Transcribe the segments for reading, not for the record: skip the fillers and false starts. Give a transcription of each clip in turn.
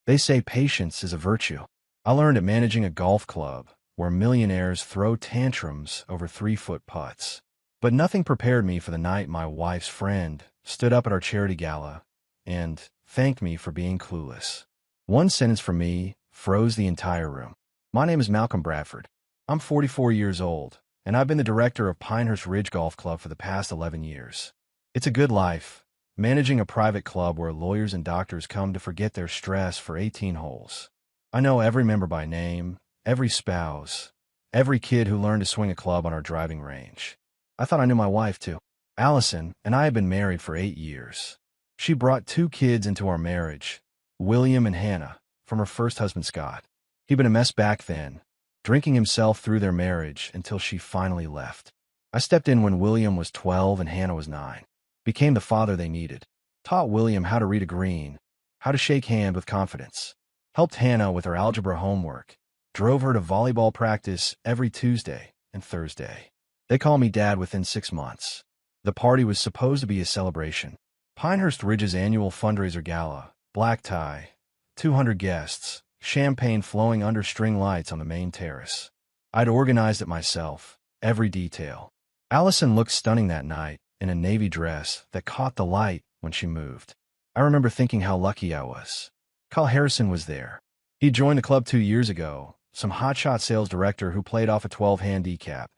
They say patience is a virtue. I learned it managing a golf club where millionaires throw tantrums over 3-foot putts. But nothing prepared me for the night my wife's friend stood up at our charity gala and thanked me for being clueless. One sentence from me froze the entire room. My name is Malcolm Bradford. I'm 44 years old, and I've been the director of Pinehurst Ridge Golf Club for the past 11 years. It's a good life, managing a private club where lawyers and doctors come to forget their stress for 18 holes. I know every member by name, every spouse, every kid who learned to swing a club on our driving range. I thought I knew my wife, too. Allison and I have been married for 8 years. She brought 2 kids into our marriage, William and Hannah, from her first husband, Scott. He'd been a mess back then, drinking himself through their marriage until she finally left. I stepped in when William was 12 and Hannah was 9. Became the father they needed. Taught William how to read a green, how to shake hands with confidence. Helped Hannah with her algebra homework. Drove her to volleyball practice every Tuesday and Thursday. They called me Dad within 6 months. The party was supposed to be a celebration. Pinehurst Ridge's annual fundraiser gala, black tie, 200 guests, champagne flowing under string lights on the main terrace. I'd organized it myself, every detail. Allison looked stunning that night in a navy dress that caught the light when she moved. I remember thinking how lucky I was. Kyle Harrison was there. He joined the club 2 years ago, some hotshot sales director who played off a 12-handicap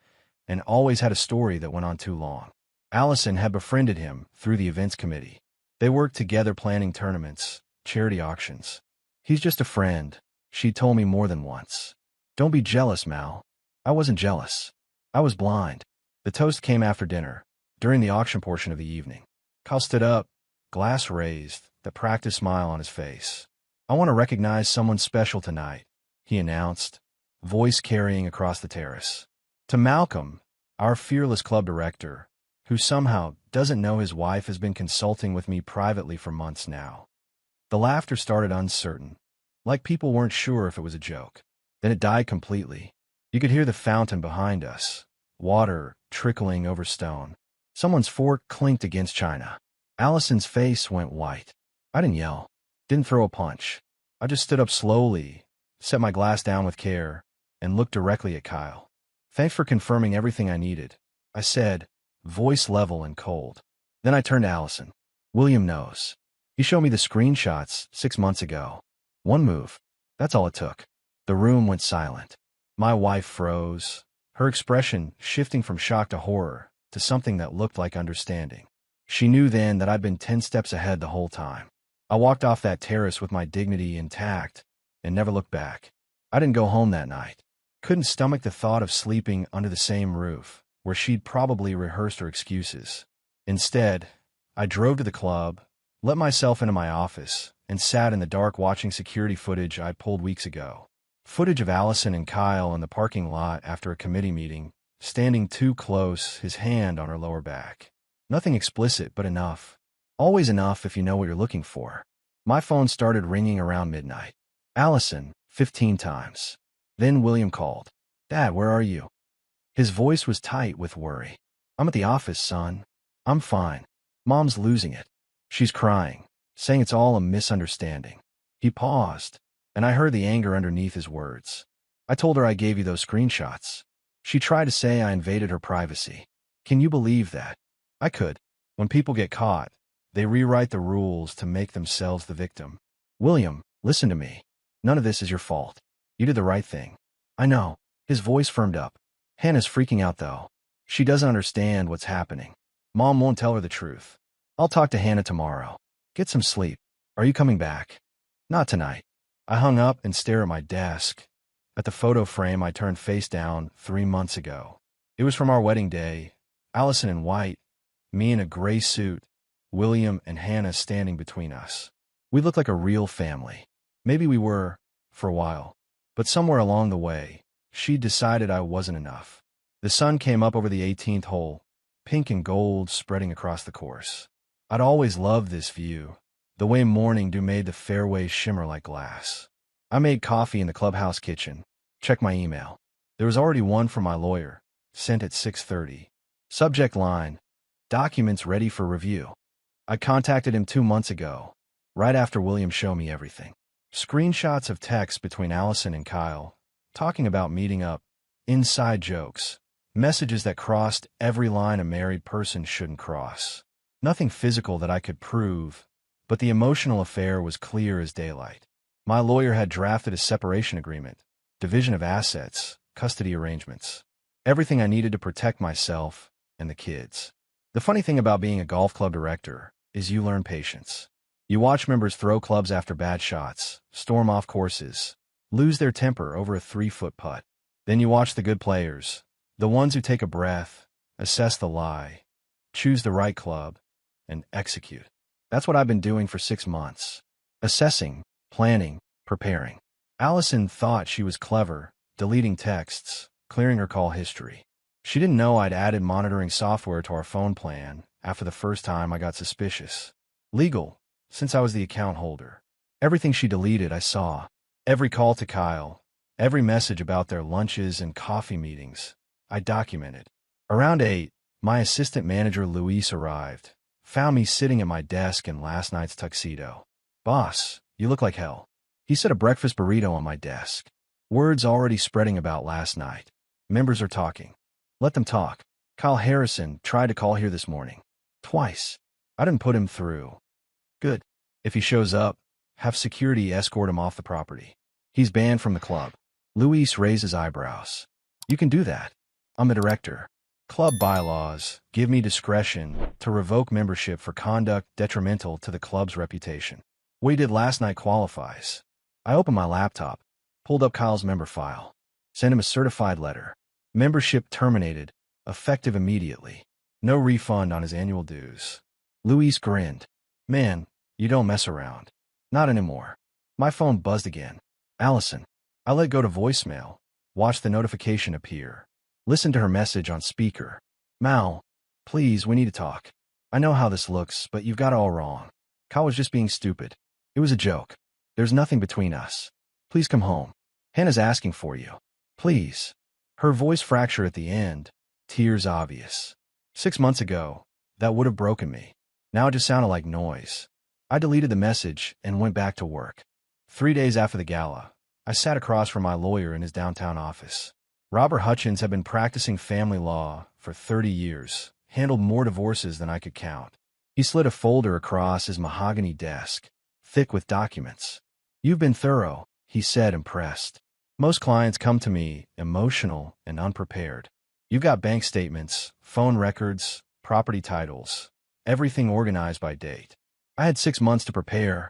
and always had a story that went on too long. Allison had befriended him through the events committee. They worked together planning tournaments, charity auctions. He's just a friend, she told me more than once. Don't be jealous, Mal. I wasn't jealous. I was blind. The toast came after dinner, during the auction portion of the evening. Kyle stood up, glass raised, the practiced smile on his face. I want to recognize someone special tonight, he announced, voice carrying across the terrace. To Malcolm, our fearless club director, who somehow doesn't know his wife has been consulting with me privately for months now. The laughter started uncertain, like people weren't sure if it was a joke. Then it died completely. You could hear the fountain behind us, water trickling over stone. Someone's fork clinked against china. Allison's face went white. I didn't yell, didn't throw a punch. I just stood up slowly, set my glass down with care, and looked directly at Kyle. Thanks for confirming everything I needed, I said, voice level and cold. Then I turned to Allison. William knows. He showed me the screenshots 6 months ago. One move. That's all it took. The room went silent. My wife froze, her expression shifting from shock to horror to something that looked like understanding. She knew then that I'd been 10 steps ahead the whole time. I walked off that terrace with my dignity intact and never looked back. I didn't go home that night. Couldn't stomach the thought of sleeping under the same roof, where she'd probably rehearsed her excuses. Instead, I drove to the club, let myself into my office, and sat in the dark watching security footage I'd pulled weeks ago. Footage of Allison and Kyle in the parking lot after a committee meeting, standing too close, his hand on her lower back. Nothing explicit, but enough. Always enough if you know what you're looking for. My phone started ringing around midnight. Allison, 15 times. Then William called. Dad, where are you? His voice was tight with worry. I'm at the office, son. I'm fine. Mom's losing it. She's crying, saying it's all a misunderstanding. He paused, and I heard the anger underneath his words. I told her I gave you those screenshots. She tried to say I invaded her privacy. Can you believe that? I could. When people get caught, they rewrite the rules to make themselves the victim. William, listen to me. None of this is your fault. You did the right thing. I know. His voice firmed up. Hannah's freaking out, though. She doesn't understand what's happening. Mom won't tell her the truth. I'll talk to Hannah tomorrow. Get some sleep. Are you coming back? Not tonight. I hung up and stared at my desk, at the photo frame I turned face down 3 months ago. It was from our wedding day. Allison in white, me in a gray suit, William and Hannah standing between us. We looked like a real family. Maybe we were, for a while. But somewhere along the way, she decided I wasn't enough. The sun came up over the 18th hole, pink and gold spreading across the course. I'd always loved this view, the way morning dew made the fairways shimmer like glass. I made coffee in the clubhouse kitchen, checked my email. There was already one from my lawyer, sent at 6:30. Subject line, documents ready for review. I contacted him 2 months ago, right after William showed me everything. Screenshots of texts between Allison and Kyle, talking about meeting up, inside jokes, messages that crossed every line a married person shouldn't cross. Nothing physical that I could prove, but the emotional affair was clear as daylight. My lawyer had drafted a separation agreement, division of assets, custody arrangements, everything I needed to protect myself and the kids. The funny thing about being a golf club director is you learn patience. You watch members throw clubs after bad shots, storm off courses, lose their temper over a 3-foot putt. Then you watch the good players, the ones who take a breath, assess the lie, choose the right club, and execute. That's what I've been doing for 6 months. Assessing, planning, preparing. Allison thought she was clever, deleting texts, clearing her call history. She didn't know I'd added monitoring software to our phone plan after the first time I got suspicious. Legal, since I was the account holder. Everything she deleted I saw. Every call to Kyle, every message about their lunches and coffee meetings, I documented. Around 8, my assistant manager Luis arrived, found me sitting at my desk in last night's tuxedo. "Boss, you look like hell." He set a breakfast burrito on my desk. Words already spreading about last night. Members are talking. Let them talk. Kyle Harrison tried to call here this morning. Twice. I didn't put him through. Good. If he shows up, have security escort him off the property. He's banned from the club. Luis raises eyebrows. You can do that. I'm a director. Club bylaws give me discretion to revoke membership for conduct detrimental to the club's reputation. What he did last night qualifies. I opened my laptop, pulled up Kyle's member file, sent him a certified letter. Membership terminated, effective immediately. No refund on his annual dues. Luis grinned. Man, you don't mess around. Not anymore. My phone buzzed again. Allison. I let go to voicemail, watched the notification appear, listened to her message on speaker. Mal, please, we need to talk. I know how this looks, but you've got it all wrong. Kyle was just being stupid. It was a joke. There's nothing between us. Please come home. Hannah's asking for you. Please. Her voice fractured at the end, tears obvious. 6 months ago, that would have broken me. Now it just sounded like noise. I deleted the message and went back to work. 3 days after the gala, I sat across from my lawyer in his downtown office. Robert Hutchins had been practicing family law for 30 years, handled more divorces than I could count. He slid a folder across his mahogany desk, thick with documents. You've been thorough, he said, impressed. Most clients come to me emotional and unprepared. You've got bank statements, phone records, property titles, everything organized by date. I had 6 months to prepare,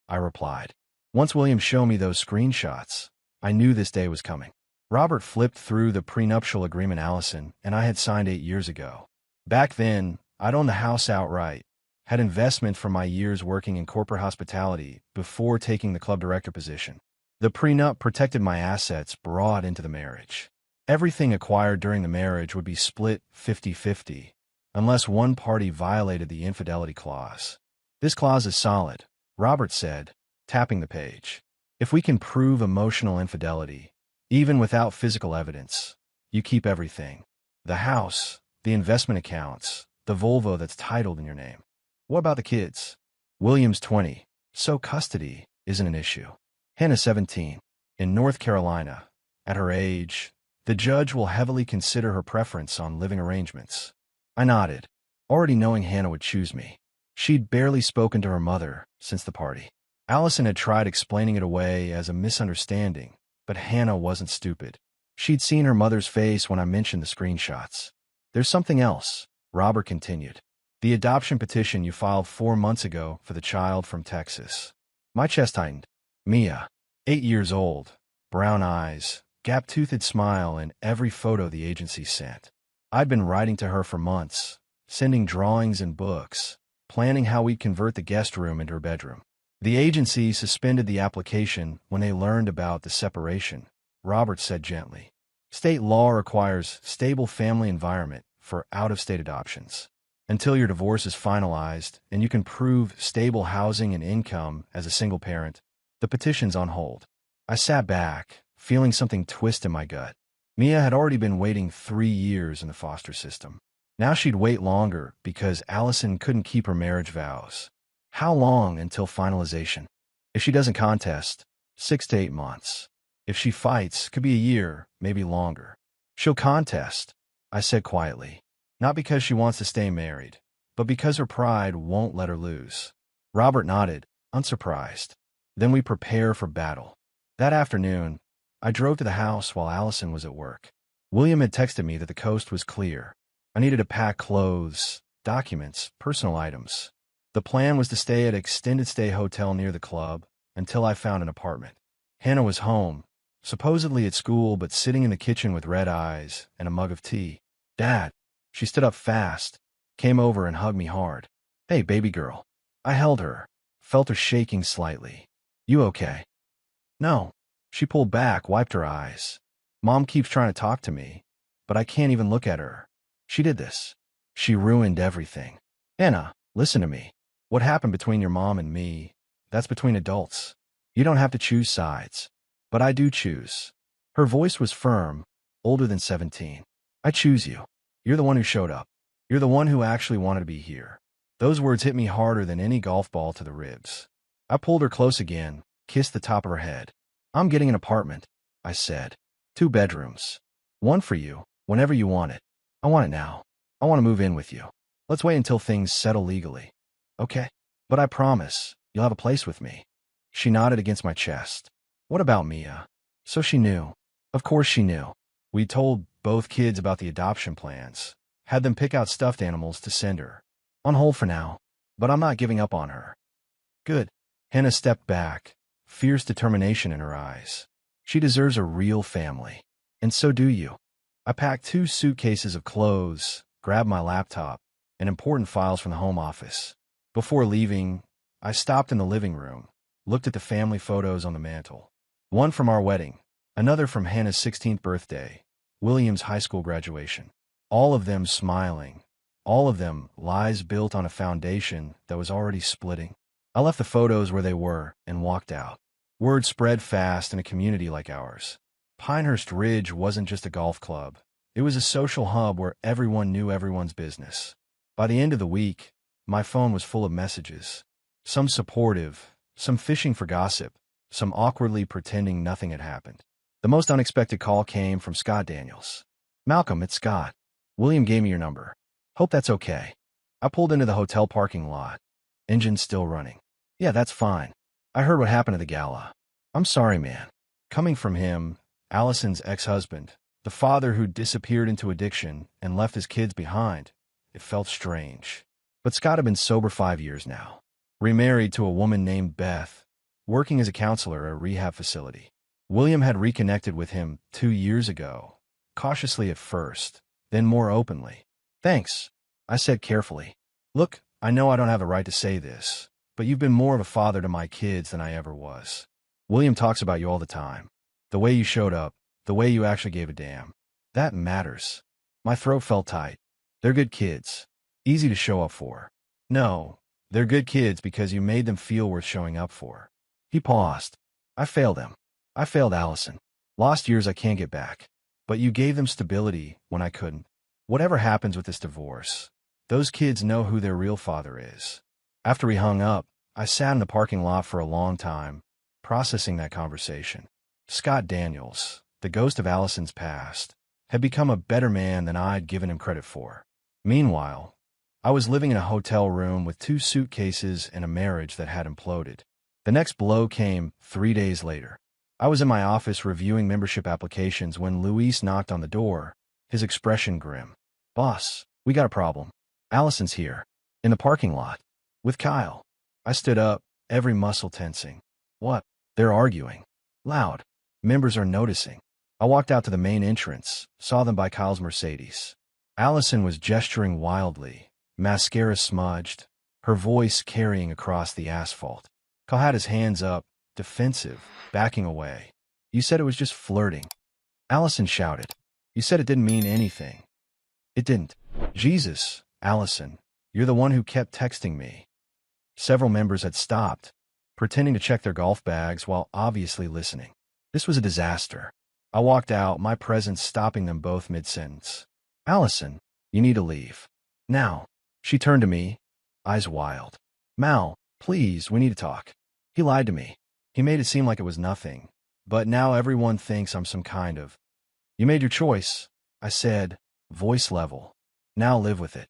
I replied. Once William showed me those screenshots, I knew this day was coming. Robert flipped through the prenuptial agreement Allison and I had signed 8 years ago. Back then, I'd owned the house outright, had investment from my years working in corporate hospitality before taking the club director position. The prenup protected my assets brought into the marriage. Everything acquired during the marriage would be split 50-50, unless one party violated the infidelity clause. This clause is solid, Robert said, tapping the page. If we can prove emotional infidelity, even without physical evidence, you keep everything. The house, the investment accounts, the Volvo that's titled in your name. What about the kids? William's 20, so custody isn't an issue. Hannah's 17. In North Carolina, at her age, the judge will heavily consider her preference on living arrangements. I nodded, already knowing Hannah would choose me. She'd barely spoken to her mother since the party. Allison had tried explaining it away as a misunderstanding, but Hannah wasn't stupid. She'd seen her mother's face when I mentioned the screenshots. There's something else, Robert continued. The adoption petition you filed 4 months ago for the child from Texas. My chest tightened. Mia, 8 years old, brown eyes, gap-toothed smile in every photo the agency sent. I'd been writing to her for months, sending drawings and books, planning how we'd convert the guest room into her bedroom. The agency suspended the application when they learned about the separation, Robert said gently. State law requires stable family environment for out-of-state adoptions. Until your divorce is finalized and you can prove stable housing and income as a single parent, the petition's on hold. I sat back, feeling something twist in my gut. Mia had already been waiting 3 years in the foster system. Now she'd wait longer because Allison couldn't keep her marriage vows. How long until finalization? If she doesn't contest, 6 to 8 months. If she fights, could be a year, maybe longer. She'll contest, I said quietly. Not because she wants to stay married, but because her pride won't let her lose. Robert nodded, unsurprised. Then we prepare for battle. That afternoon, I drove to the house while Allison was at work. William had texted me that the coast was clear. I needed to pack clothes, documents, personal items. The plan was to stay at an extended stay hotel near the club until I found an apartment. Hannah was home, supposedly at school, but sitting in the kitchen with red eyes and a mug of tea. Dad. She stood up fast, came over and hugged me hard. Hey, baby girl. I held her, felt her shaking slightly. You okay? No. She pulled back, wiped her eyes. Mom keeps trying to talk to me, but I can't even look at her. She did this. She ruined everything. Hannah, listen to me. What happened between your mom and me, that's between adults. You don't have to choose sides. But I do choose. Her voice was firm, older than 17. I choose you. You're the one who showed up. You're the one who actually wanted to be here. Those words hit me harder than any golf ball to the ribs. I pulled her close again, kissed the top of her head. I'm getting an apartment, I said. 2 bedrooms. One for you, whenever you want it. I want it now. I want to move in with you. Let's wait until things settle legally. Okay? But I promise, you'll have a place with me. She nodded against my chest. What about Mia? So she knew. Of course she knew. We told both kids about the adoption plans, had them pick out stuffed animals to send her. On hold for now, but I'm not giving up on her. Good. Hannah stepped back, fierce determination in her eyes. She deserves a real family. And so do you. I packed 2 suitcases of clothes, grabbed my laptop, and important files from the home office. Before leaving, I stopped in the living room, looked at the family photos on the mantel. One from our wedding, another from Hannah's 16th birthday, William's high school graduation. All of them smiling. All of them lies built on a foundation that was already splitting. I left the photos where they were and walked out. Word spread fast in a community like ours. Pinehurst Ridge wasn't just a golf club. It was a social hub where everyone knew everyone's business. By the end of the week, my phone was full of messages. Some supportive, some fishing for gossip, some awkwardly pretending nothing had happened. The most unexpected call came from Scott Daniels. Malcolm, it's Scott. William gave me your number. Hope that's okay. I pulled into the hotel parking lot. Engine still running. Yeah, that's fine. I heard what happened to the gala. I'm sorry, man. Coming from him, Allison's ex-husband, the father who disappeared into addiction and left his kids behind, it felt strange. But Scott had been sober 5 years now. Remarried to a woman named Beth, working as a counselor at a rehab facility. William had reconnected with him 2 years ago, cautiously at first, then more openly. Thanks, I said carefully. Look, I know I don't have the right to say this, but you've been more of a father to my kids than I ever was. William talks about you all the time. The way you showed up, the way you actually gave a damn. That matters. My throat felt tight. They're good kids. Easy to show up for. No, they're good kids because you made them feel worth showing up for. He paused. I failed them. I failed Allison. Lost years I can't get back. But you gave them stability when I couldn't. Whatever happens with this divorce, those kids know who their real father is. After we hung up, I sat in the parking lot for a long time, processing that conversation. Scott Daniels, the ghost of Allison's past, had become a better man than I'd given him credit for. Meanwhile, I was living in a hotel room with 2 suitcases and a marriage that had imploded. The next blow came 3 days later. I was in my office reviewing membership applications when Luis knocked on the door, his expression grim. Boss, we got a problem. Allison's here, in the parking lot, with Kyle. I stood up, every muscle tensing. What? They're arguing. Loud. Members are noticing. I walked out to the main entrance, saw them by Kyle's Mercedes. Allison was gesturing wildly, mascara smudged, her voice carrying across the asphalt. Kyle had his hands up, defensive, backing away. You said it was just flirting. Allison shouted. You said it didn't mean anything. It didn't. Jesus, Allison, you're the one who kept texting me. Several members had stopped, pretending to check their golf bags while obviously listening. This was a disaster. I walked out, my presence stopping them both mid-sentence. Allison, you need to leave. Now. She turned to me, eyes wild. Mal, please, we need to talk. He lied to me. He made it seem like it was nothing, but now everyone thinks I'm some kind of... You made your choice, I said, voice level. Now live with it.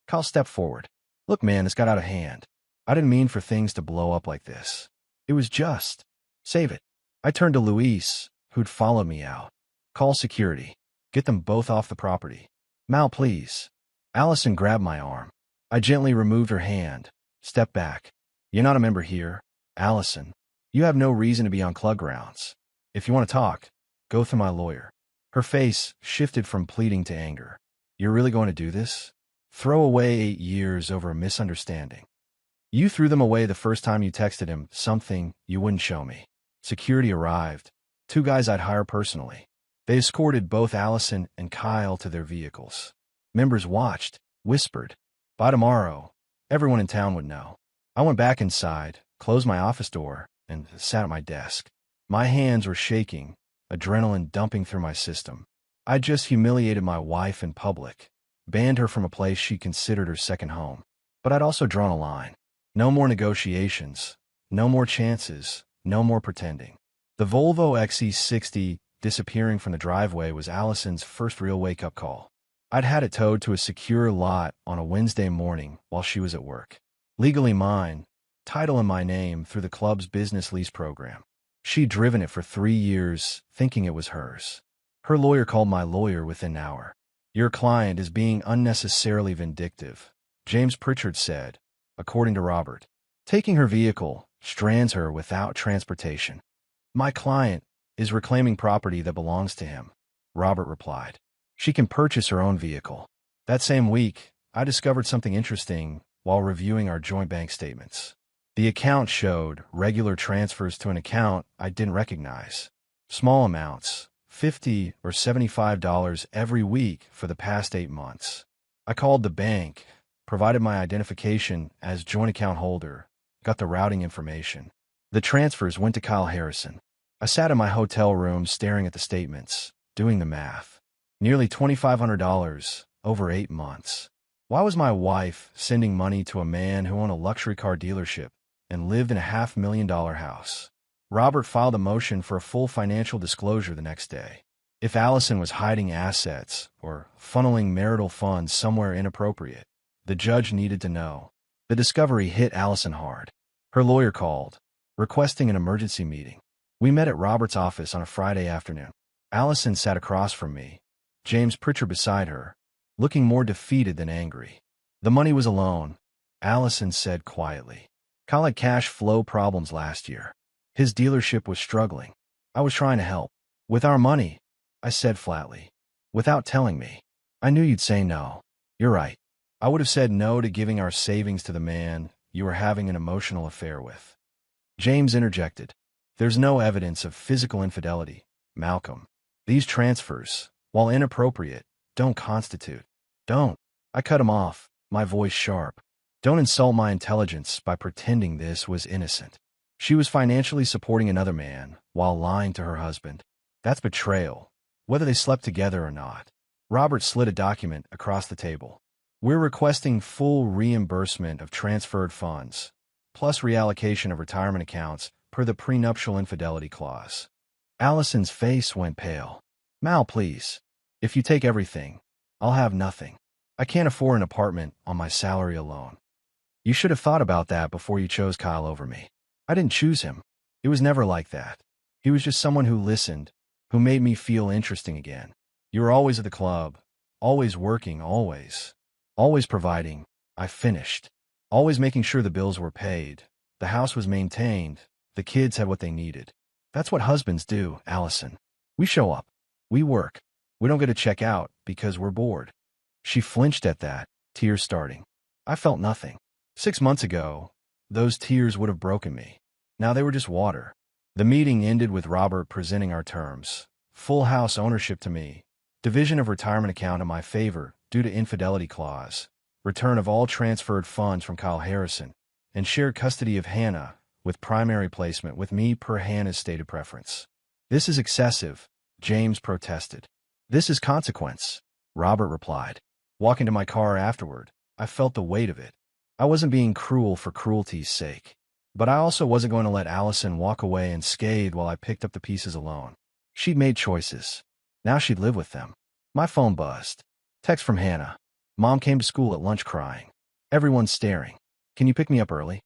Kyle stepped forward. Look, man, this got out of hand. I didn't mean for things to blow up like this. It was just... Save it. I turned to Luis, who'd followed me out. Call security. Get them both off the property. Mal, please. Allison grabbed my arm. I gently removed her hand. Step back. You're not a member here, Allison. You have no reason to be on club grounds. If you want to talk, go through my lawyer. Her face shifted from pleading to anger. You're really going to do this? Throw away 8 years over a misunderstanding. You threw them away the first time you texted him something you wouldn't show me. Security arrived. 2 guys I'd hire personally. They escorted both Allison and Kyle to their vehicles. Members watched, whispered. By tomorrow, everyone in town would know. I went back inside, closed my office door, and sat at my desk. My hands were shaking, adrenaline dumping through my system. I just humiliated my wife in public, banned her from a place she considered her second home. But I'd also drawn a line. No more negotiations, no more chances, no more pretending. The Volvo XC60 disappearing from the driveway was Allison's first real wake-up call. I'd had it towed to a secure lot on a Wednesday morning while she was at work. Legally mine, title in my name through the club's business lease program. She'd driven it for 3 years, thinking it was hers. Her lawyer called my lawyer within an hour. Your client is being unnecessarily vindictive, James Pritchard said, according to Robert. Taking her vehicle strands her without transportation. My client is reclaiming property that belongs to him, Robert replied. She can purchase her own vehicle. That same week, I discovered something interesting while reviewing our joint bank statements. The account showed regular transfers to an account I didn't recognize. Small amounts, $50 or $75 every week for the past 8 months. I called the bank, provided my identification as joint account holder, got the routing information. The transfers went to Kyle Harrison. I sat in my hotel room staring at the statements, doing the math. Nearly $2,500 over 8 months. Why was my wife sending money to a man who owned a luxury car dealership and lived in a $500,000 house? Robert filed a motion for a full financial disclosure the next day. If Allison was hiding assets or funneling marital funds somewhere inappropriate, the judge needed to know. The discovery hit Allison hard. Her lawyer called, requesting an emergency meeting. We met at Robert's office on a Friday afternoon. Allison sat across from me, James Pritchard beside her, looking more defeated than angry. The money was a loan, Allison said quietly. Kyle had cash flow problems last year. His dealership was struggling. I was trying to help. With our money, I said flatly. Without telling me. I knew you'd say no. You're right. I would have said no to giving our savings to the man you were having an emotional affair with. James interjected. There's no evidence of physical infidelity, Malcolm. These transfers, while inappropriate, don't constitute. Don't. I cut him off, my voice sharp. Don't insult my intelligence by pretending this was innocent. She was financially supporting another man while lying to her husband. That's betrayal, whether they slept together or not. Robert slid a document across the table. We're requesting full reimbursement of transferred funds, plus reallocation of retirement accounts per the prenuptial infidelity clause. Allison's face went pale. Mal, please. If you take everything, I'll have nothing. I can't afford an apartment on my salary alone. You should have thought about that before you chose Kyle over me. I didn't choose him. It was never like that. He was just someone who listened, who made me feel interesting again. You were always at the club, always working, always providing. I finished. Always making sure the bills were paid, the house was maintained, the kids had what they needed. That's what husbands do, Allison. We show up. We work. We don't get to check out because we're bored. She flinched at that, tears starting. I felt nothing. 6 months ago, those tears would have broken me. Now they were just water. The meeting ended with Robert presenting our terms. Full house ownership to me. Division of retirement account in my favor due to infidelity clause. Return of all transferred funds from Kyle Harrison. And shared custody of Hannah, with primary placement with me per Hannah's stated preference. This is excessive, James protested. This is consequence, Robert replied. Walking to my car afterward, I felt the weight of it. I wasn't being cruel for cruelty's sake. But I also wasn't going to let Allison walk away unscathed while I picked up the pieces alone. She'd made choices. Now she'd live with them. My phone buzzed. Text from Hannah. Mom came to school at lunch crying. Everyone's staring. Can you pick me up early?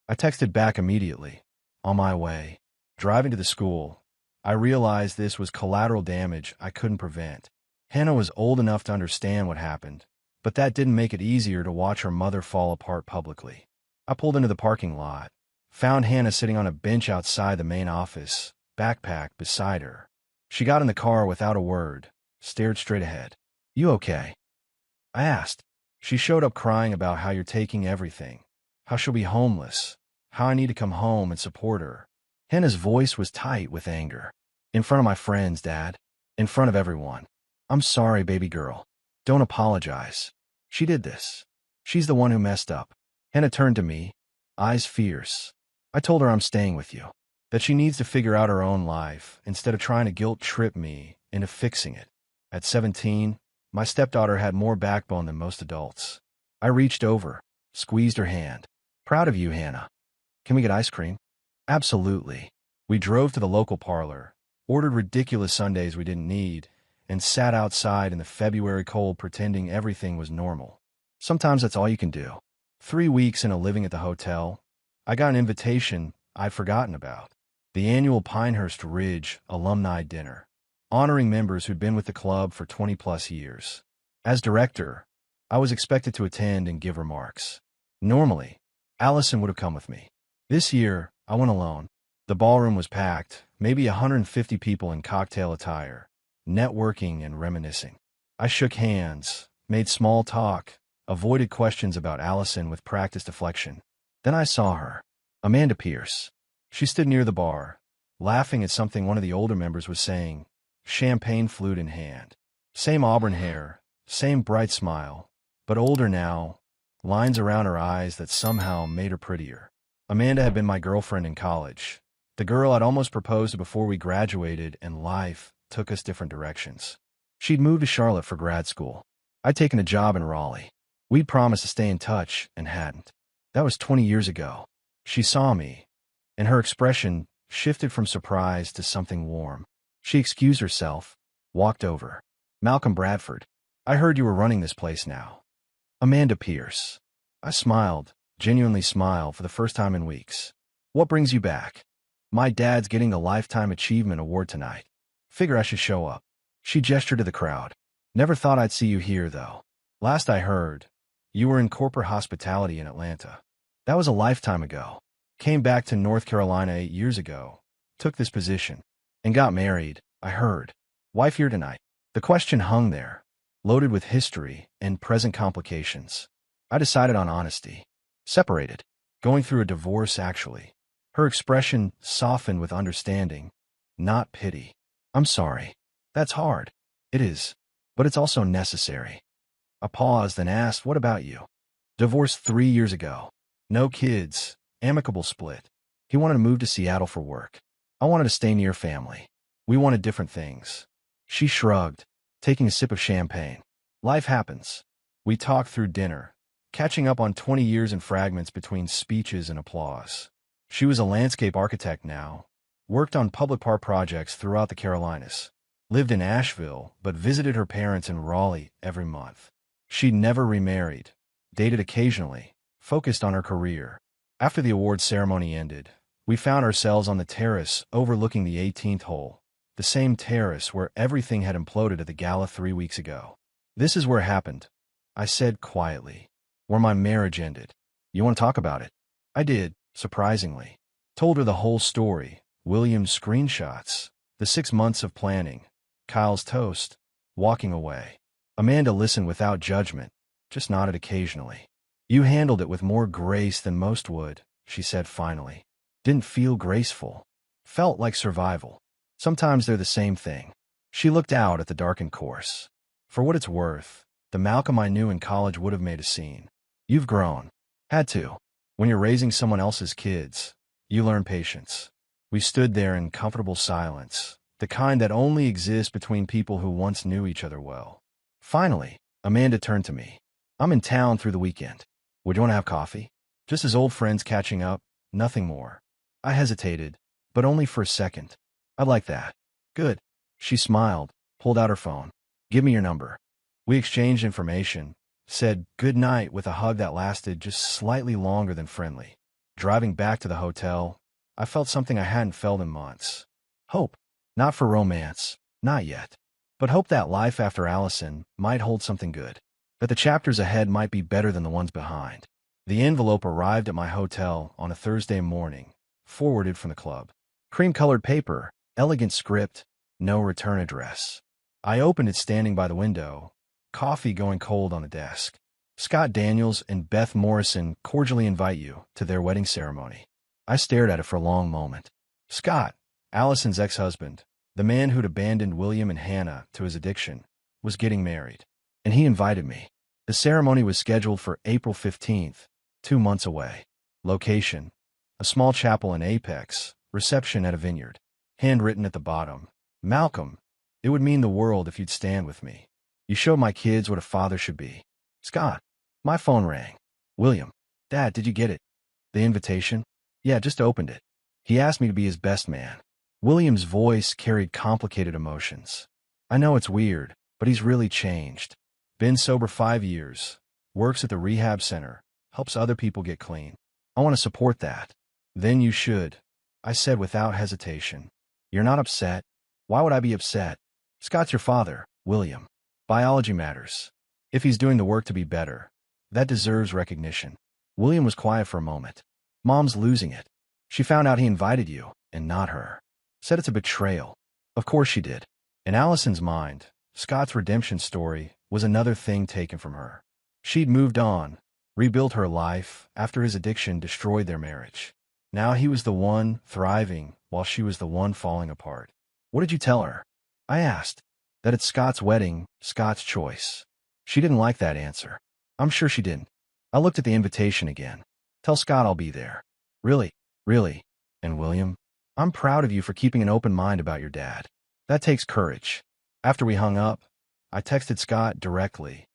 I texted back immediately. On my way. Driving to the school, I realized this was collateral damage I couldn't prevent. Hannah was old enough to understand what happened, but that didn't make it easier to watch her mother fall apart publicly. I pulled into the parking lot, found Hannah sitting on a bench outside the main office, backpack beside her. She got in the car without a word, stared straight ahead. You okay? I asked. She showed up crying about how you're taking everything, how she'll be homeless, how I need to come home and support her. Hannah's voice was tight with anger. In front of my friends, Dad. In front of everyone. I'm sorry, baby girl. Don't apologize. She did this. She's the one who messed up. Hannah turned to me, eyes fierce. I told her I'm staying with you, that she needs to figure out her own life instead of trying to guilt-trip me into fixing it. At 17, my stepdaughter had more backbone than most adults. I reached over, squeezed her hand. Proud of you, Hannah. Can we get ice cream? Absolutely. We drove to the local parlor, ordered ridiculous sundaes we didn't need, and sat outside in the February cold pretending everything was normal. Sometimes that's all you can do. 3 weeks into living at the hotel, I got an invitation I'd forgotten about. The annual Pinehurst Ridge alumni dinner, honoring members who'd been with the club for 20-plus years. As director, I was expected to attend and give remarks. Normally, Allison would have come with me. This year, I went alone. The ballroom was packed, maybe 150 people in cocktail attire, networking and reminiscing. I shook hands, made small talk, avoided questions about Allison with practiced deflection. Then I saw her, Amanda Pierce. She stood near the bar, laughing at something one of the older members was saying, champagne flute in hand. Same auburn hair, same bright smile, but older now, lines around her eyes that somehow made her prettier. Amanda had been my girlfriend in college, the girl I'd almost proposed to before we graduated and life took us different directions. She'd moved to Charlotte for grad school. I'd taken a job in Raleigh. We'd promised to stay in touch and hadn't. That was 20 years ago. She saw me, and her expression shifted from surprise to something warm. She excused herself, walked over. Malcolm Bradford, I heard you were running this place now. Amanda Pierce. I smiled, genuinely smiled for the first time in weeks. What brings you back? My dad's getting the Lifetime Achievement Award tonight. Figure I should show up. She gestured to the crowd. Never thought I'd see you here, though. Last I heard, you were in corporate hospitality in Atlanta. That was a lifetime ago. Came back to North Carolina 8 years ago. Took this position. And got married, I heard. Wife here tonight. The question hung there, loaded with history and present complications. I decided on honesty. Separated. Going through a divorce, actually. Her expression softened with understanding, not pity. I'm sorry. That's hard. It is. But it's also necessary. I paused and asked, what about you? Divorced 3 years ago. No kids. Amicable split. He wanted to move to Seattle for work. I wanted to stay near family. We wanted different things. She shrugged, taking a sip of champagne. Life happens. We talked through dinner, catching up on 20 years in fragments between speeches and applause. She was a landscape architect now, worked on public park projects throughout the Carolinas, lived in Asheville, but visited her parents in Raleigh every month. She'd never remarried, dated occasionally, focused on her career. After the award ceremony ended, we found ourselves on the terrace overlooking the 18th hole, the same terrace where everything had imploded at the gala 3 weeks ago. This is where it happened, I said quietly, where my marriage ended. You want to talk about it? I did, surprisingly. Told her the whole story, William's screenshots, the 6 months of planning, Kyle's toast, walking away. Amanda listened without judgment, just nodded occasionally. You handled it with more grace than most would, she said finally. Didn't feel graceful. Felt like survival. Sometimes they're the same thing. She looked out at the darkened course. For what it's worth, the Malcolm I knew in college would have made a scene. You've grown. Had to. When you're raising someone else's kids, you learn patience. We stood there in comfortable silence, the kind that only exists between people who once knew each other well. Finally, Amanda turned to me. I'm in town through the weekend. Would you want to have coffee? Just as old friends catching up, nothing more. I hesitated, but only for a second. I'd like that. Good. She smiled, pulled out her phone. Give me your number. We exchanged information, said good night with a hug that lasted just slightly longer than friendly. Driving back to the hotel, I felt something I hadn't felt in months. Hope. Not for romance, not yet. But hope that life after Allison might hold something good. That the chapters ahead might be better than the ones behind. The envelope arrived at my hotel on a Thursday morning, forwarded from the club. Cream-colored paper, elegant script, no return address. I opened it standing by the window, coffee going cold on the desk. Scott Daniels and Beth Morrison cordially invite you to their wedding ceremony. I stared at it for a long moment. Scott, Allison's ex-husband, the man who'd abandoned William and Hannah to his addiction, was getting married, and he invited me. The ceremony was scheduled for April 15th, 2 months away. Location: a small chapel in Apex, reception at a vineyard. Handwritten at the bottom: Malcolm, it would mean the world if you'd stand with me. You showed my kids what a father should be. Scott. My phone rang. William. Dad, did you get it? The invitation? Yeah, just opened it. He asked me to be his best man. William's voice carried complicated emotions. I know it's weird, but he's really changed. Been sober 5 years. Works at the rehab center. Helps other people get clean. I want to support that. Then you should, I said without hesitation. You're not upset? Why would I be upset? Scott's your father, William. Biology matters. If he's doing the work to be better, that deserves recognition. William was quiet for a moment. Mom's losing it. She found out he invited you, and not her. Said it's a betrayal. Of course she did. In Allison's mind, Scott's redemption story was another thing taken from her. She'd moved on, rebuilt her life after his addiction destroyed their marriage. Now he was the one thriving while she was the one falling apart. What did you tell her? I asked. That it's Scott's wedding, Scott's choice. She didn't like that answer. I'm sure she didn't. I looked at the invitation again. Tell Scott I'll be there. Really? Really? And William? I'm proud of you for keeping an open mind about your dad. That takes courage. After we hung up, I texted Scott directly.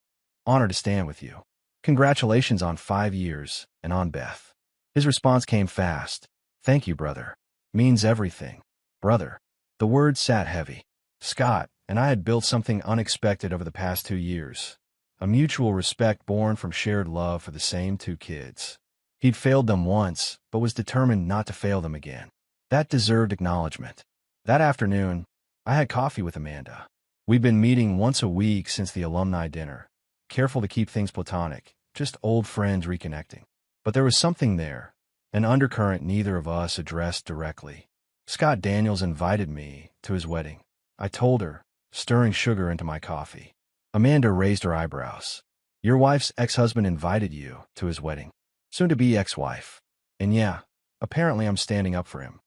Honored to stand with you. Congratulations on 5 years, and on Beth. His response came fast. Thank you, brother. Means everything. Brother. The word sat heavy. Scott and I had built something unexpected over the past 2 years. A mutual respect born from shared love for the same 2 kids. He'd failed them once, but was determined not to fail them again. That deserved acknowledgement. That afternoon, I had coffee with Amanda. We'd been meeting once a week since the alumni dinner. Careful to keep things platonic, just old friends reconnecting. But there was something there, an undercurrent neither of us addressed directly. Scott Daniels invited me to his wedding. I told her, stirring sugar into my coffee. Amanda raised her eyebrows. Your wife's ex-husband invited you to his wedding. Soon-to-be ex-wife. And yeah, apparently I'm standing up for him.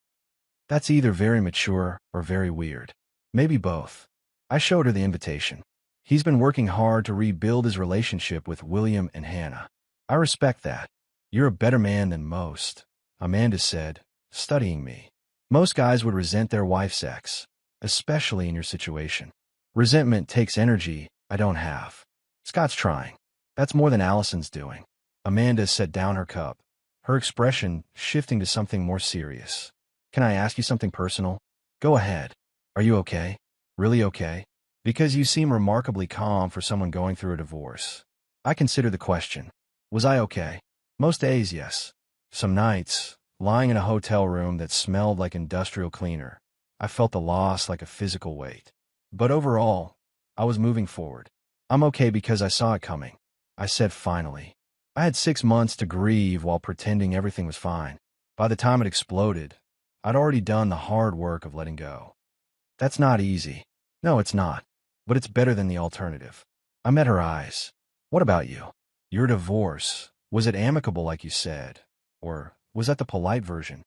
That's either very mature or very weird. Maybe both. I showed her the invitation. He's been working hard to rebuild his relationship with William and Hannah. I respect that. You're a better man than most, Amanda said, studying me. Most guys would resent their wife's ex, especially in your situation. Resentment takes energy I don't have. Scott's trying. That's more than Allison's doing. Amanda set down her cup, her expression shifting to something more serious. Can I ask you something personal? Go ahead. Are you okay? Really okay? Because you seem remarkably calm for someone going through a divorce. I consider the question. Was I okay? Most days, yes. Some nights, lying in a hotel room that smelled like industrial cleaner, I felt the loss like a physical weight. But overall, I was moving forward. I'm okay because I saw it coming, I said finally. I had 6 months to grieve while pretending everything was fine. By the time it exploded, I'd already done the hard work of letting go. That's not easy. No, it's not. But it's better than the alternative. I met her eyes. What about you? Your divorce, was it amicable like you said? Or was that the polite version?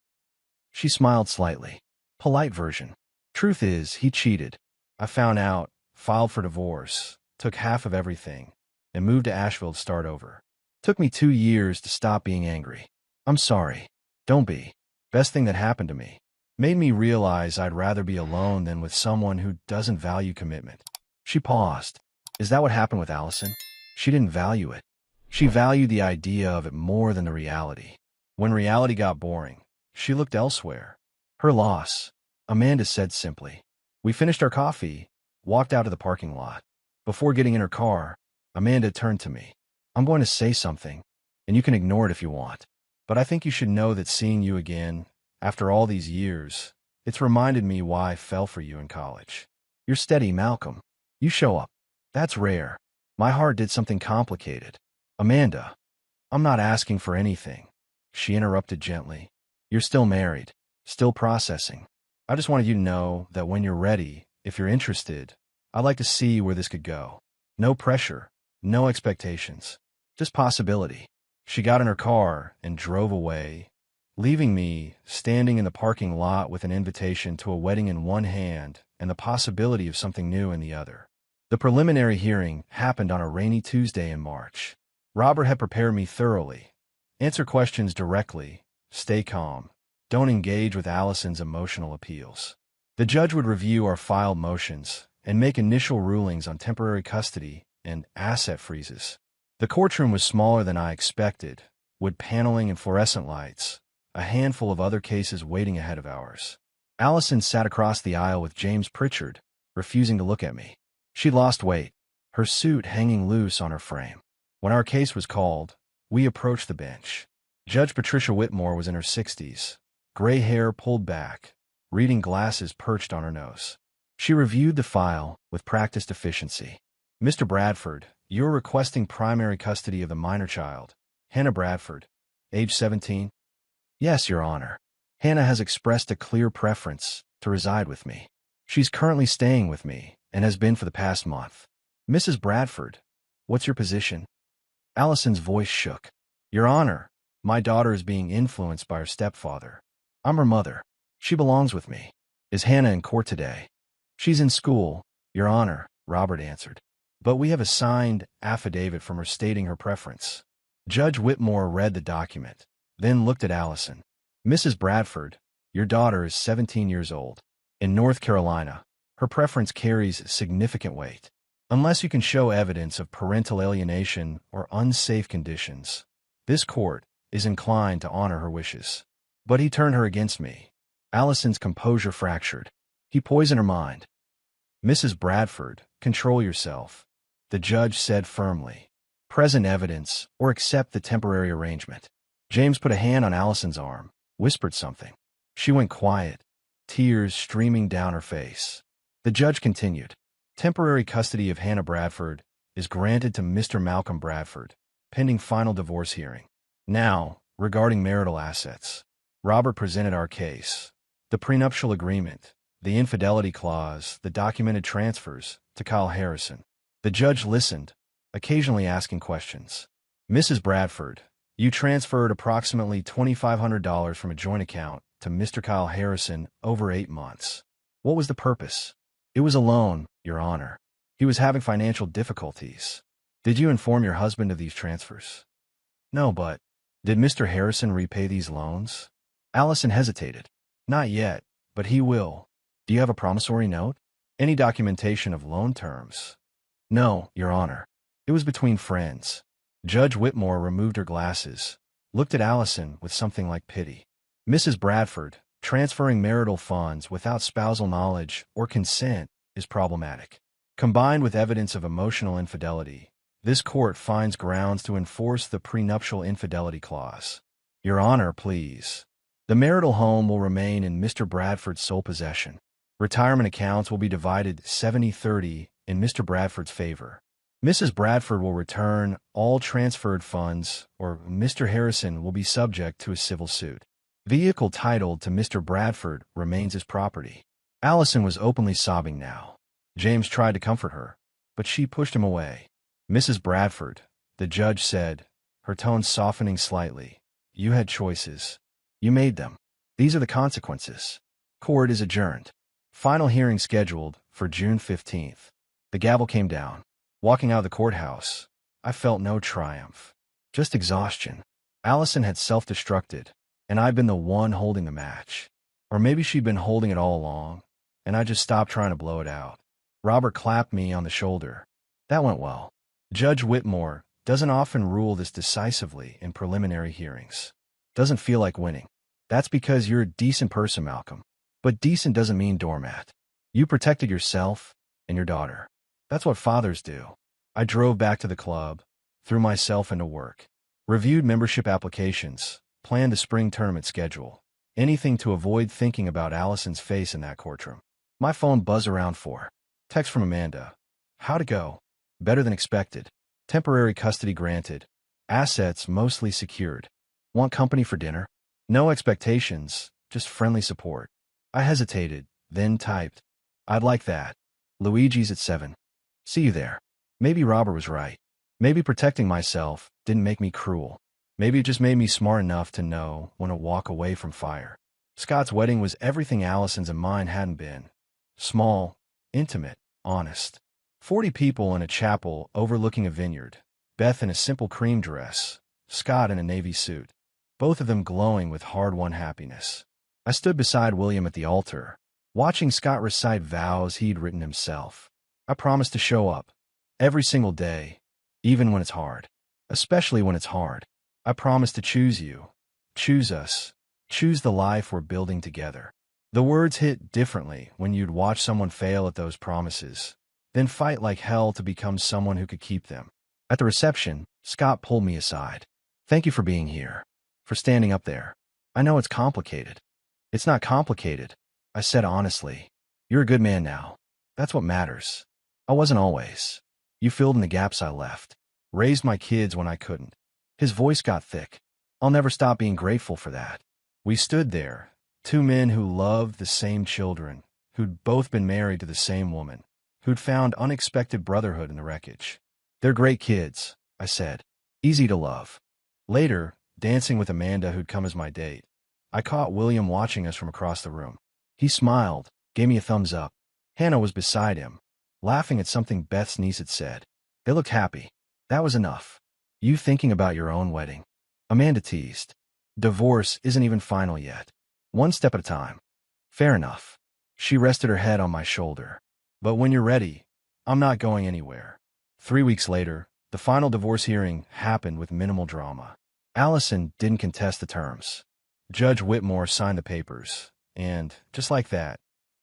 She smiled slightly. Polite version. Truth is, he cheated. I found out, filed for divorce, took half of everything, and moved to Asheville to start over. Took me 2 years to stop being angry. I'm sorry. Don't be. Best thing that happened to me. Made me realize I'd rather be alone than with someone who doesn't value commitment. She paused. Is that what happened with Allison? She didn't value it. She valued the idea of it more than the reality. When reality got boring, she looked elsewhere. Her loss, Amanda said simply. We finished our coffee, walked out to the parking lot. Before getting in her car, Amanda turned to me. I'm going to say something, and you can ignore it if you want. But I think you should know that seeing you again, after all these years, it's reminded me why I fell for you in college. You're steady, Malcolm. You show up. That's rare. My heart did something complicated. Amanda, I'm not asking for anything. She interrupted gently. You're still married, still processing. I just wanted you to know that when you're ready, if you're interested, I'd like to see where this could go. No pressure, no expectations, just possibility. She got in her car and drove away, leaving me standing in the parking lot with an invitation to a wedding in one hand and the possibility of something new in the other. The preliminary hearing happened on a rainy Tuesday in March. Robert had prepared me thoroughly. Answer questions directly, stay calm, don't engage with Allison's emotional appeals. The judge would review our filed motions and make initial rulings on temporary custody and asset freezes. The courtroom was smaller than I expected, wood paneling and fluorescent lights, a handful of other cases waiting ahead of ours. Allison sat across the aisle with James Pritchard, refusing to look at me. She'd lost weight, her suit hanging loose on her frame. When our case was called, we approached the bench. Judge Patricia Whitmore was in her 60s, gray hair pulled back, reading glasses perched on her nose. She reviewed the file with practiced efficiency. Mr. Bradford, you're requesting primary custody of the minor child, Hannah Bradford, age 17? Yes, Your Honor. Hannah has expressed a clear preference to reside with me. She's currently staying with me and has been for the past month. Mrs. Bradford, what's your position? Allison's voice shook. Your Honor, my daughter is being influenced by her stepfather. I'm her mother. She belongs with me. Is Hannah in court today? She's in school, Your Honor, Robert answered. But we have a signed affidavit from her stating her preference. Judge Whitmore read the document, then looked at Allison. Mrs. Bradford, your daughter is 17 years old. In North Carolina, her preference carries significant weight. Unless you can show evidence of parental alienation or unsafe conditions, this court is inclined to honor her wishes. But he turned her against me. Allison's composure fractured. He poisoned her mind. Mrs. Bradford, control yourself, the judge said firmly. Present evidence or accept the temporary arrangement. James put a hand on Allison's arm, whispered something. She went quiet, tears streaming down her face. The judge continued. Temporary custody of Hannah Bradford is granted to Mr. Malcolm Bradford, pending final divorce hearing. Now, regarding marital assets, Robert presented our case. The prenuptial agreement, the infidelity clause, the documented transfers to Kyle Harrison. The judge listened, occasionally asking questions. Mrs. Bradford, you transferred approximately $2,500 from a joint account to Mr. Kyle Harrison over 8 months. What was the purpose? It was a loan, Your Honor. He was having financial difficulties. Did you inform your husband of these transfers? No, but did Mr. Harrison repay these loans? Allison hesitated. Not yet, but he will. Do you have a promissory note? Any documentation of loan terms? No, Your Honor. It was between friends. Judge Whitmore removed her glasses, looked at Allison with something like pity. Mrs. Bradford, transferring marital funds without spousal knowledge or consent is problematic. Combined with evidence of emotional infidelity, this court finds grounds to enforce the prenuptial infidelity clause. Your Honor, please. The marital home will remain in Mr. Bradford's sole possession. Retirement accounts will be divided 70-30 in Mr. Bradford's favor. Mrs. Bradford will return all transferred funds, or Mr. Harrison will be subject to a civil suit. Vehicle titled to Mr. Bradford remains his property. Allison was openly sobbing now. James tried to comfort her, but she pushed him away. Mrs. Bradford, the judge said, her tone softening slightly, you had choices. You made them. These are the consequences. Court is adjourned. Final hearing scheduled for June 15th. The gavel came down. Walking out of the courthouse, I felt no triumph, just exhaustion. Allison had self-destructed, and I'd been the one holding the match. Or maybe she'd been holding it all along, and I just stopped trying to blow it out. Robert clapped me on the shoulder. That went well. Judge Whitmore doesn't often rule this decisively in preliminary hearings. Doesn't feel like winning. That's because you're a decent person, Malcolm. But decent doesn't mean doormat. You protected yourself and your daughter. That's what fathers do. I drove back to the club, threw myself into work, reviewed membership applications, planned a spring tournament schedule. Anything to avoid thinking about Allison's face in that courtroom. My phone buzzed around 4. Text from Amanda. How'd it go? Better than expected. Temporary custody granted. Assets mostly secured. Want company for dinner? No expectations, just friendly support. I hesitated, then typed. I'd like that. Luigi's at 7. See you there. Maybe Robert was right. Maybe protecting myself didn't make me cruel. Maybe it just made me smart enough to know when to walk away from fire. Scott's wedding was everything Allison's and mine hadn't been. Small, intimate, honest. 40 people in a chapel overlooking a vineyard. Beth in a simple cream dress, Scott in a navy suit. Both of them glowing with hard-won happiness. I stood beside William at the altar, watching Scott recite vows he'd written himself. I promised to show up. Every single day, even when it's hard. Especially when it's hard. I promise to choose you, choose us, choose the life we're building together. The words hit differently when you'd watch someone fail at those promises, then fight like hell to become someone who could keep them. At the reception, Scott pulled me aside. Thank you for being here, for standing up there. I know it's complicated. It's not complicated, I said honestly. You're a good man now. That's what matters. I wasn't always. You filled in the gaps I left. Raised my kids when I couldn't. His voice got thick. I'll never stop being grateful for that. We stood there, 2 men who loved the same children, who'd both been married to the same woman, who'd found unexpected brotherhood in the wreckage. They're great kids, I said. Easy to love. Later, dancing with Amanda who'd come as my date, I caught William watching us from across the room. He smiled, gave me a thumbs up. Hannah was beside him, laughing at something Beth's niece had said. They looked happy. That was enough. You thinking about your own wedding? Amanda teased. Divorce isn't even final yet. One step at a time. Fair enough. She rested her head on my shoulder. But when you're ready, I'm not going anywhere. 3 weeks later, the final divorce hearing happened with minimal drama. Allison didn't contest the terms. Judge Whitmore signed the papers, and, just like that,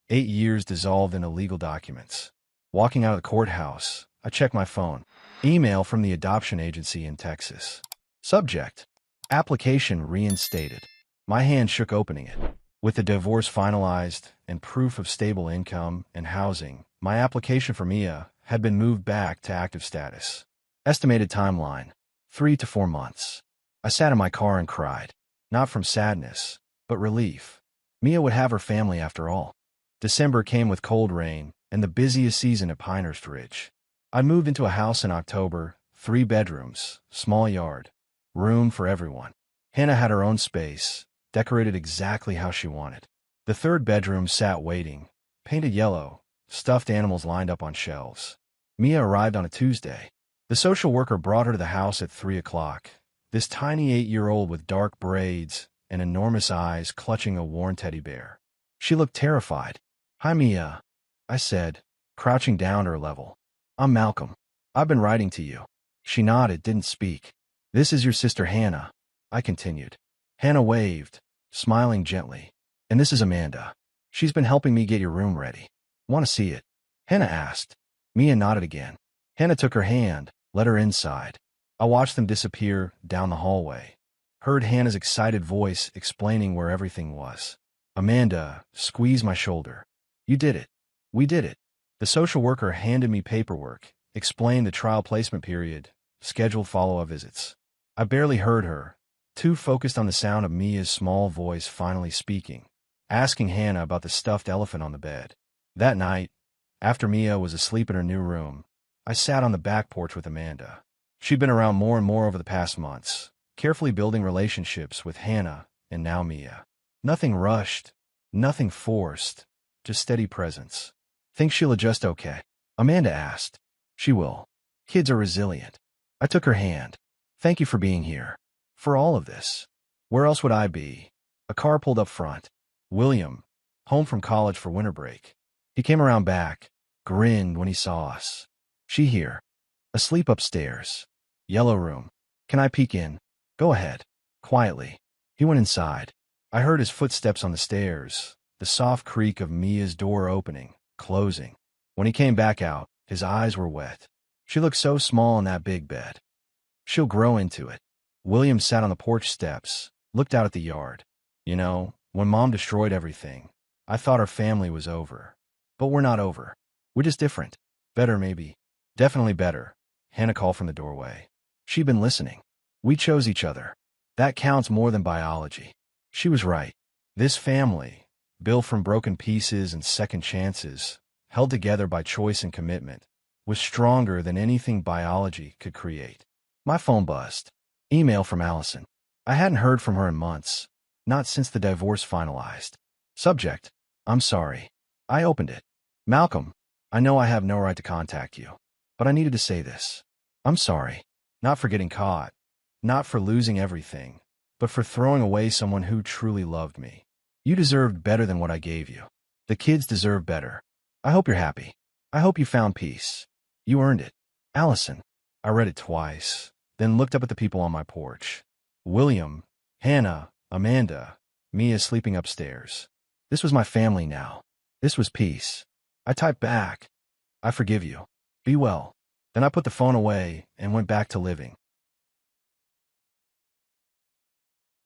8 years dissolved into legal documents. Walking out of the courthouse, I checked my phone. Email from the adoption agency in Texas. Subject: application reinstated. My hand shook opening it. With the divorce finalized and proof of stable income and housing, my application for Mia had been moved back to active status. Estimated timeline: 3 to 4 months. I sat in my car and cried. Not from sadness, but relief. Mia would have her family after all. December came with cold rain and the busiest season at Pinehurst Ridge. I moved into a house in October, 3 bedrooms, small yard, room for everyone. Hannah had her own space, decorated exactly how she wanted. The 3rd bedroom sat waiting, painted yellow, stuffed animals lined up on shelves. Mia arrived on a Tuesday. The social worker brought her to the house at 3 o'clock, this tiny 8-year-old with dark braids and enormous eyes clutching a worn teddy bear. She looked terrified. Hi, Mia, I said, crouching down to her level. I'm Malcolm. I've been writing to you. She nodded, didn't speak. This is your sister Hannah, I continued. Hannah waved, smiling gently. And this is Amanda. She's been helping me get your room ready. Want to see it? Hannah asked. Mia nodded again. Hannah took her hand, led her inside. I watched them disappear down the hallway. Heard Hannah's excited voice explaining where everything was. Amanda squeezed my shoulder. You did it. We did it. The social worker handed me paperwork, explained the trial placement period, scheduled follow-up visits. I barely heard her, too focused on the sound of Mia's small voice finally speaking, asking Hannah about the stuffed elephant on the bed. That night, after Mia was asleep in her new room, I sat on the back porch with Amanda. She'd been around more and more over the past months, carefully building relationships with Hannah and now Mia. Nothing rushed, nothing forced, just steady presence. Think she'll adjust okay? Amanda asked. She will. Kids are resilient. I took her hand. Thank you for being here. For all of this. Where else would I be? A car pulled up front. William, home from college for winter break. He came around back, grinned when he saw us. She here. Asleep upstairs. Yellow room. Can I peek in? Go ahead. Quietly. He went inside. I heard his footsteps on the stairs, the soft creak of Mia's door opening, closing. When he came back out, his eyes were wet. She looked so small in that big bed. She'll grow into it. William sat on the porch steps, looked out at the yard. You know, when Mom destroyed everything, I thought our family was over. But we're not over. We're just different. Better, maybe. Definitely better. Hannah called from the doorway. She'd been listening. We chose each other. That counts more than biology. She was right. This family, built from broken pieces and second chances, held together by choice and commitment, was stronger than anything biology could create. My phone buzzed. Email from Allison. I hadn't heard from her in months, not since the divorce finalized. Subject: I'm sorry. I opened it. Malcolm, I know I have no right to contact you, but I needed to say this. I'm sorry. Not for getting caught, not for losing everything, but for throwing away someone who truly loved me. You deserved better than what I gave you. The kids deserve better. I hope you're happy. I hope you found peace. You earned it. Allison. I read it twice, then looked up at the people on my porch. William, Hannah, Amanda, Mia sleeping upstairs. This was my family now. This was peace. I typed back, I forgive you. Be well. Then I put the phone away and went back to living.